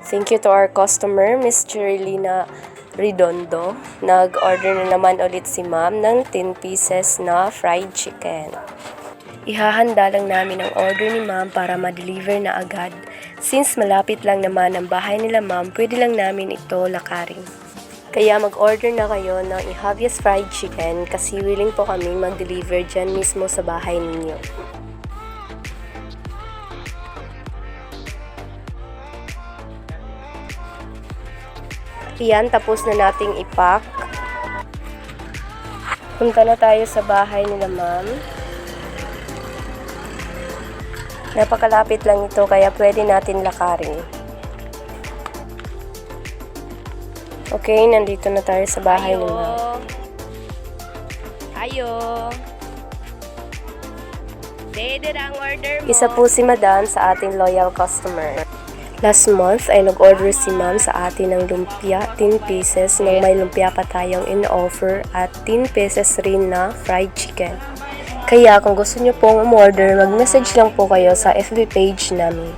Thank you to our customer, Miss Cherilina Redondo. Nag-order na naman ulit si ma'am ng 10 pieces na fried chicken. Ihahanda lang namin ang order ni ma'am para ma-deliver na agad. Since malapit lang naman ang bahay nila ma'am, pwede lang namin ito lakarin. Kaya mag-order na kayo ng Ihavias fried chicken kasi willing po kami mag-deliver dyan mismo sa bahay ninyo. Iyan, tapos na nating ipack. Punta na tayo sa bahay nila ma'am. Napakalapit lang ito kaya pwede natin lakarin. Okay, nandito na tayo sa bahay ni ma'am. Ayo. Dede ang order mo. Isa po si madam sa ating loyal customer. Last month ay nag-order si ma'am sa atin ng lumpia, 10 pieces, nang may lumpia pa tayong in-offer at 10 pieces rin na fried chicken. Kaya kung gusto nyo pong umorder, mag-message lang po kayo sa FB page namin.